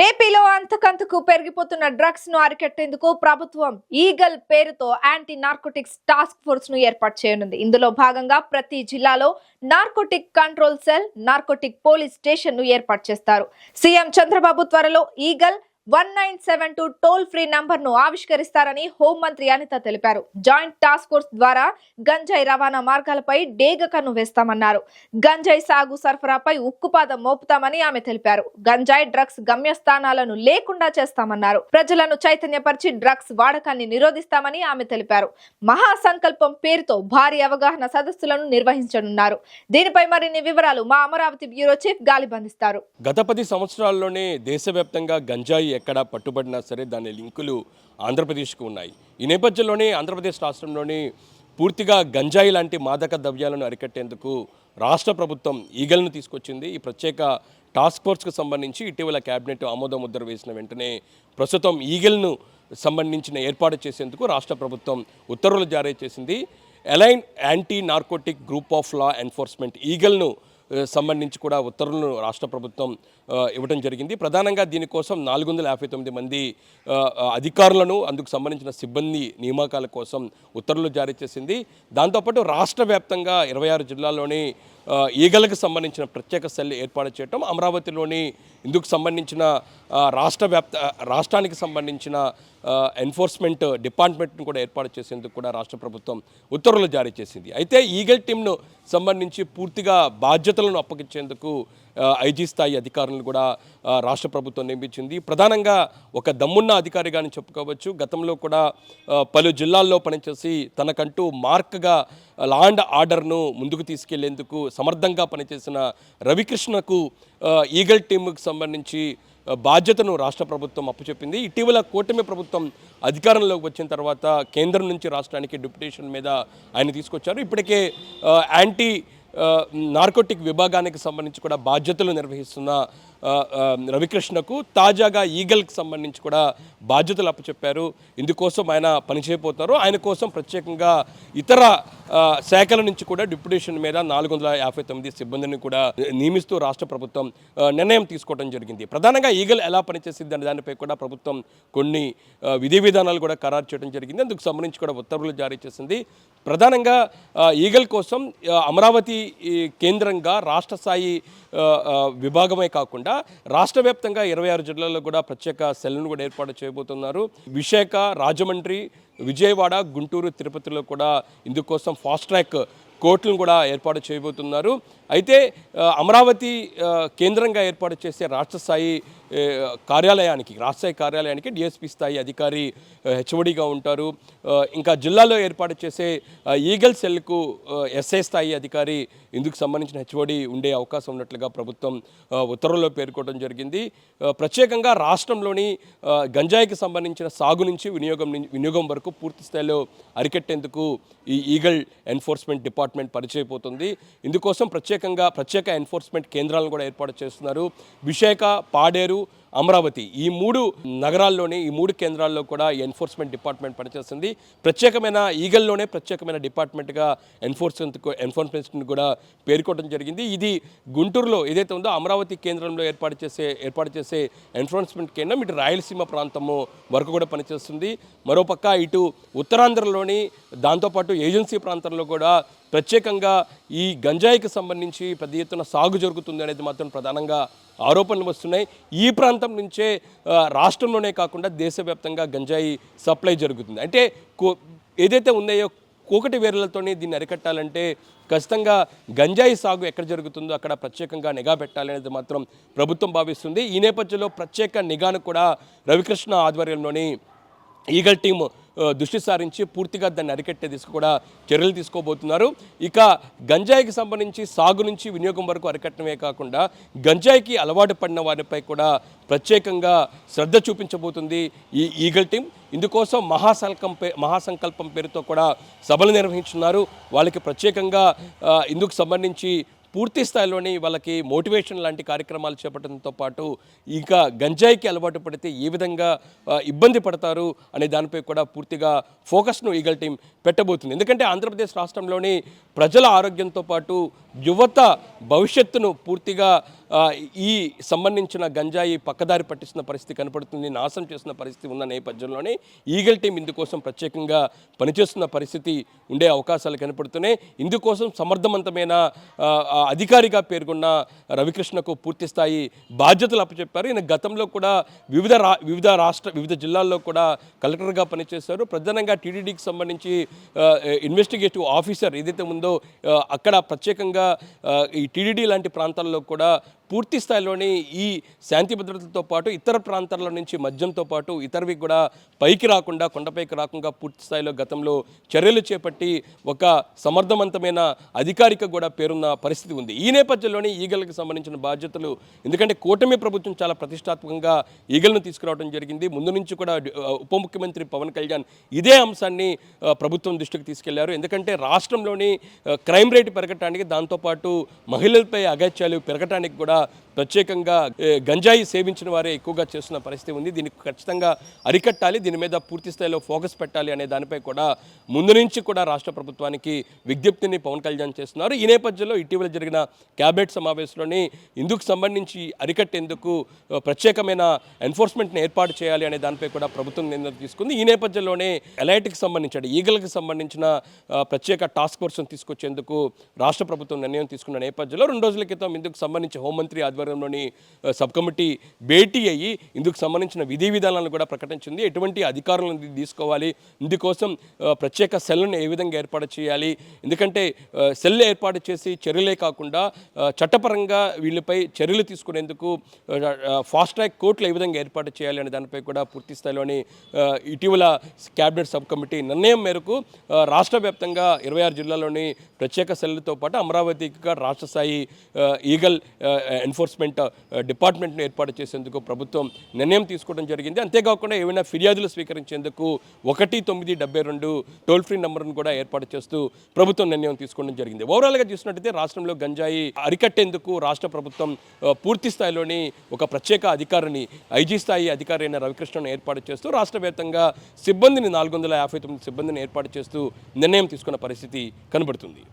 ఏపీలో అంతకంతకు పెరిగిపోతున్న డ్రగ్స్ ను అరికట్టేందుకు ప్రభుత్వం ఈగల్ పేరుతో యాంటీ నార్కోటిక్స్ టాస్క్ ఫోర్స్ ను ఏర్పాటు చేయనుంది. ఇందులో భాగంగా ప్రతి జిల్లాలో narcotic control cell, narcotic police station ను ఏర్పాటు చేస్తారు. సీఎం చంద్రబాబు త్వరలో ఈగల్ 1972 టోల్ ఫ్రీ నంబర్ ను ఆవిష్కరిస్తారని హోంమంత్రి అనిత తెలిపారు. జాయింట్ టాస్క్ ఫోర్స్ ద్వారా గంజాయి రవాణా మార్గాలపై డేగ కన్ను వేస్తామన్నారు. గంజాయి సాగు సరఫరాపై ఉక్కుపాదం మోపుతామని ఆమె తెలిపారు. గంజాయి డ్రగ్స్ గమ్యస్థానాలను లేకుండా చేస్తామన్నారు. ప్రజలను చైతన్యపరిచి డ్రగ్స్ వాడకాన్ని నిరోధిస్తామని ఆమె తెలిపారు. మహాసంకల్పం పేరుతో భారీ అవగాహన సదస్సులను నిర్వహించనున్నారు. దీనిపై మరిన్ని వివరాలు మా అమరావతి బ్యూరో చీఫ్ గాలి బంధిస్తారు. గత 10 సంవత్సరాల్లోనే దేశవ్యాప్తంగా గంజాయి ఎక్కడ పట్టుబడినా సరే దాని లింకులు ఆంధ్రప్రదేశ్కు ఉన్నాయి. ఈ నేపథ్యంలోనే ఆంధ్రప్రదేశ్ రాష్ట్రంలోని పూర్తిగా గంజాయి లాంటి మాదక ద్రవ్యాలను అరికట్టేందుకు రాష్ట్ర ప్రభుత్వం ఈగల్ను తీసుకొచ్చింది. ఈ ప్రత్యేక టాస్క్ ఫోర్స్కు సంబంధించి ఇటీవల కేబినెట్ ఆమోద ముద్ర వేసిన వెంటనే ప్రస్తుతం ఈగల్ను సంబంధించిన ఏర్పాటు చేసేందుకు రాష్ట్ర ప్రభుత్వం ఉత్తర్వులు జారీ చేసింది. Elite anti narcotic group of law enforcement ఈగల్ను సంబంధించి కూడా ఉత్తర్వులను రాష్ట్ర ప్రభుత్వం ఇవ్వడం జరిగింది. ప్రధానంగా దీనికోసం 459 మంది అధికారులను అందుకు సంబంధించిన సిబ్బంది నియామకాల కోసం ఉత్తర్వులు జారీ చేసింది. దాంతోపాటు రాష్ట్ర వ్యాప్తంగా 26 జిల్లాల్లోని ఈగలకు సంబంధించిన ప్రత్యేక సెల్ ఏర్పాటు చేయటం, అమరావతిలోని ఇందుకు సంబంధించిన రాష్ట్రానికి సంబంధించిన ఎన్ఫోర్స్మెంట్ డిపార్ట్మెంట్ను కూడా ఏర్పాటు చేసేందుకు కూడా రాష్ట్ర ప్రభుత్వం ఉత్తర్వులు జారీ చేసింది. అయితే ఈగల్ టీంను సంబంధించి పూర్తిగా బాధ్యతలను అప్పగించేందుకు ఐజీ స్థాయి అధికారులను కూడా రాష్ట్ర ప్రభుత్వం నియమించింది. ప్రధానంగా ఒక దమ్మున్న అధికారిగాని చెప్పుకోవచ్చు. గతంలో కూడా పలు జిల్లాల్లో పనిచేసి తనకంటూ మార్క్గా లా అండ్ ఆర్డర్ను ముందుకు తీసుకెళ్లేందుకు సమర్థంగా పనిచేసిన రవికృష్ణకు ఈగల్ టీంకు సంబంధించి బాధ్యతను రాష్ట్ర ప్రభుత్వం అప్పచెప్పింది. ఇటీవల కూటమి ప్రభుత్వం అధికారంలోకి వచ్చిన తర్వాత కేంద్రం నుంచి రాష్ట్రానికి డిప్యుటేషన్ మీద ఆయన తీసుకొచ్చారు. ఇప్పటికే యాంటీ నార్కోటిక్ విభాగానికి సంబంధించి కూడా బాధ్యతలు నిర్వహిస్తున్న రవికృష్ణకు తాజాగా ఈగల్కి సంబంధించి కూడా బాధ్యతలు అప్పచెప్పారు. ఇందుకోసం ఆయన పనిచేయబోతున్నారు. ఆయన కోసం ప్రత్యేకంగా ఇతర శాఖల నుంచి కూడా డిప్యుటేషన్ మీద 459 సిబ్బందిని కూడా నియమిస్తూ రాష్ట్ర ప్రభుత్వం నిర్ణయం తీసుకోవడం జరిగింది. ప్రధానంగా ఈగల్ ఎలా పనిచేసింది అనే దానిపై కూడా ప్రభుత్వం కొన్ని విధి విధానాలు కూడా ఖరారు చేయడం జరిగింది. అందుకు సంబంధించి కూడా ఉత్తర్వులు జారీ చేసింది. ప్రధానంగా ఈగల్ కోసం అమరావతి కేంద్రంగా రాష్ట్ర స్థాయి విభాగమే కాకుండా రాష్ట్ర వ్యాప్తంగా 26 జిల్లాల్లో కూడా ప్రత్యేక సెల్ను కూడా ఏర్పాటు చేయబోతున్నారు. విశాఖ, రాజమండ్రి, విజయవాడ, గుంటూరు, తిరుపతిలో కూడా ఇందుకోసం ఫాస్ట్ ట్రాక్ కోర్టులను కూడా ఏర్పాటు చేయబోతున్నారు. అయితే అమరావతి కేంద్రంగా ఏర్పాటు చేసే రాష్ట్ర స్థాయి కార్యాలయానికి డిఎస్పీ స్థాయి అధికారి హెచ్ఓడిగా ఉంటారు. ఇంకా జిల్లాలో ఏర్పాటు చేసే ఈగల్ సెల్కు ఎస్ఐ స్థాయి అధికారి ఇందుకు సంబంధించిన హెచ్ఓడి ఉండే అవకాశం ఉన్నట్లుగా ప్రభుత్వం ఉత్తర్వుల్లో పేర్కొనడం జరిగింది. ప్రత్యేకంగా రాష్ట్రంలోని గంజాయికి సంబంధించిన సాగు నుంచి వినియోగం వరకు పూర్తి స్థాయిలో అరికట్టేందుకు ఈ ఈగల్ ఎన్ఫోర్స్మెంట్ డిపార్ట్మెంట్ పరిచయపోతుంది. ఇందుకోసం ప్రత్యేక ఎన్ఫోర్స్మెంట్ కేంద్రాలను కూడా ఏర్పాటు చేస్తున్నారు. విశాఖ, పాడేరు, అమరావతి ఈ 3 నగరాల్లోని ఈ 3 కేంద్రాల్లో కూడా ఎన్ఫోర్స్మెంట్ డిపార్ట్మెంట్ పనిచేస్తుంది. ప్రత్యేకమైన ఈగల్లోనే ప్రత్యేకమైన డిపార్ట్మెంట్గా ఎన్ఫోర్స్మెంట్ కూడా పేర్కొనడం జరిగింది. ఇది గుంటూరులో ఏదైతే ఉందో అమరావతి కేంద్రంలో ఏర్పాటు చేసే ఎన్ఫోర్స్మెంట్ కేంద్రం ఇటు రాయలసీమ ప్రాంతము వరకు కూడా పనిచేస్తుంది. మరోపక్క ఇటు ఉత్తరాంధ్రలోని దాంతోపాటు ఏజెన్సీ ప్రాంతంలో కూడా ప్రత్యేకంగా ఈ గంజాయికి సంబంధించి పెద్ద ఎత్తున సాగు జరుగుతుంది అనేది మాత్రం ప్రధానంగా ఆరోపణలు వస్తున్నాయి. ఈ ప్రాంతం నుంచే రాష్ట్రంలోనే కాకుండా దేశవ్యాప్తంగా గంజాయి సప్లై జరుగుతుంది. అంటే ఏదైతే ఉన్నాయో కోకటి వేర్లతోనే దీన్ని అరికట్టాలంటే ఖచ్చితంగా గంజాయి సాగు ఎక్కడ జరుగుతుందో అక్కడ ప్రత్యేకంగా నిఘా పెట్టాలనేది మాత్రం ప్రభుత్వం భావిస్తుంది. ఈ నేపథ్యంలో ప్రత్యేక నిఘాను కూడా రవికృష్ణ ఆధ్వర్యంలోని ఈగల్ టీం దృష్టి సారించి పూర్తిగా దాన్ని అరికట్టే దిశగా కూడా చర్యలు తీసుకోబోతున్నారు. ఇక గంజాయికి సంబంధించి సాగు నుంచి వినియోగం వరకు అరికట్టడమే కాకుండా గంజాయికి అలవాటు పడిన వారిపై కూడా ప్రత్యేకంగా శ్రద్ధ చూపించబోతుంది ఈ ఈగల్ టీం. ఇందుకోసం మహాసంకల్పం పేరుతో కూడా సభలు నిర్వహించున్నారు. వాళ్ళకి ప్రత్యేకంగా ఇందుకు సంబంధించి పూర్తి స్థాయిలోని వాళ్ళకి మోటివేషన్ లాంటి కార్యక్రమాలు చేపట్టడంతో పాటు ఇంకా గంజాయికి అలవాటు పడితే ఏ విధంగా ఇబ్బంది పడతారు అనే దానిపై కూడా పూర్తిగా ఫోకస్ను ఈగల్ టీం పెట్టబోతుంది. ఎందుకంటే ఆంధ్రప్రదేశ్ రాష్ట్రంలోని ప్రజల ఆరోగ్యంతో పాటు యువత భవిష్యత్తును పూర్తిగా ఈ సంబంధించిన గంజాయి పక్కదారి పట్టిస్తున్న పరిస్థితి కనపడుతుంది, నాశనం చేస్తున్న పరిస్థితి ఉన్న నేపథ్యంలోనే ఈగల్ టీం ఇందుకోసం ప్రత్యేకంగా పనిచేస్తున్న పరిస్థితి ఉండే అవకాశాలు కనపడుతున్నాయి. ఇందుకోసం సమర్థవంతమైన అధికారిగా పేర్కొన్న రవికృష్ణకు పూర్తి స్థాయి బాధ్యతలు అప్పచెప్పారు. ఈయన గతంలో కూడా వివిధ జిల్లాల్లో కూడా కలెక్టర్గా పనిచేశారు. ప్రధానంగా టీటీడీకి సంబంధించి ఇన్వెస్టిగేటివ్ ఆఫీసర్ ఏదైతే ఉందో అక్కడ ప్రత్యేకంగా ఈ టీటీడీ లాంటి ప్రాంతాల్లో కూడా పూర్తి స్థాయిలోని ఈ శాంతి భద్రతలతో పాటు ఇతర ప్రాంతాల నుంచి మద్యంతో పాటు ఇతరవి కూడా పైకి రాకుండా, కొండపైకి రాకుండా పూర్తి స్థాయిలో గతంలో చర్యలు చేపట్టి ఒక సమర్థవంతమైన అధికారిక కూడా పేరున్న పరిస్థితి ఉంది. ఈ నేపథ్యంలోనే ఈగల్కి సంబంధించిన బాధ్యతలు, ఎందుకంటే కూటమి ప్రభుత్వం చాలా ప్రతిష్టాత్మకంగా ఈగల్ను తీసుకురావడం జరిగింది. ముందు నుంచి కూడా ఉప ముఖ్యమంత్రి పవన్ కళ్యాణ్ ఇదే అంశాన్ని ప్రభుత్వం దృష్టికి తీసుకెళ్లారు. ఎందుకంటే రాష్ట్రంలోని క్రైమ్ రేటు పెరగటానికి, దాంతోపాటు మహిళలపై అఘాయిత్యాలు పెరగటానికి కూడా ప్రత్యేకంగా గంజాయి సేవించిన వారే ఎక్కువగా చేస్తున్న పరిస్థితి ఉంది. దీనికి ఖచ్చితంగా అరికట్టాలి, దీని మీద పూర్తి స్థాయిలో ఫోకస్ పెట్టాలి అనే దానిపై కూడా ముందు నుంచి కూడా రాష్ట్ర ప్రభుత్వానికి విజ్ఞప్తిని పవన్ కళ్యాణ్ చేస్తున్నారు. ఈ నేపథ్యంలో ఇటీవల జరిగిన క్యాబినెట్ సమావేశంలోని ఇందుకు సంబంధించి అరికట్టేందుకు ప్రత్యేకమైన ఎన్ఫోర్స్మెంట్ని ఏర్పాటు చేయాలి అనే దానిపై కూడా ప్రభుత్వం నిర్ణయం తీసుకుంది. ఈ నేపథ్యంలోనే ఎలైట్కి సంబంధించిన ఈగల్కి సంబంధించిన ప్రత్యేక టాస్క్ ఫోర్స్ను తీసుకొచ్చేందుకు రాష్ట్ర ప్రభుత్వం నిర్ణయం తీసుకున్న నేపథ్యంలో 2 రోజుల క్రితం ఇందుకు సంబంధించి హోంమంత్రి ఆధ్వర్యంలోని సబ్ కమిటీ భేటీ అయ్యి ఇందుకు సంబంధించిన విధి విధానాలను కూడా ప్రకటించింది. ఎటువంటి అధికారులను తీసుకోవాలి, ఇందుకోసం ప్రత్యేక సెల్ను ఏ విధంగా ఏర్పాటు చేయాలి, ఎందుకంటే సెల్ ఏర్పాటు చేసి చర్యలే కాకుండా చట్టపరంగా వీళ్ళపై చర్యలు తీసుకునేందుకు ఫాస్ట్ ట్రాక్ కోర్టులు ఏ విధంగా ఏర్పాటు చేయాలి అనే దానిపై కూడా పూర్తి స్థాయిలోని ఇటీవల క్యాబినెట్ సబ్ కమిటీ నిర్ణయం మేరకు రాష్ట్ర వ్యాప్తంగా 26 జిల్లాల్లోని ప్రత్యేక సెల్లుతో పాటు అమరావతిగా రాష్ట్ర స్థాయి ఈగల్ ఎన్ఫోర్స్మెంట్ డిపార్ట్మెంట్ను ఏర్పాటు చేసేందుకు ప్రభుత్వం నిర్ణయం తీసుకోవడం జరిగింది. అంతేకాకుండా ఏమైనా ఫిర్యాదులు స్వీకరించేందుకు 1972 టోల్ ఫ్రీ నెంబర్ను కూడా ఏర్పాటు చేస్తూ ప్రభుత్వం నిర్ణయం తీసుకోవడం జరిగింది. ఓవరాల్గా చూసినట్టయితే రాష్ట్రంలో గంజాయి అరికట్టేందుకు రాష్ట్ర ప్రభుత్వం పూర్తి స్థాయిలోని ఒక ప్రత్యేక అధికారిని, ఐజీ స్థాయి అధికారి అయిన రవికృష్ణను ఏర్పాటు చేస్తూ రాష్ట్ర వ్యాప్తంగా సిబ్బందిని 459 సిబ్బందిని ఏర్పాటు చేస్తూ నిర్ణయం తీసుకున్న పరిస్థితి కనబడుతుంది.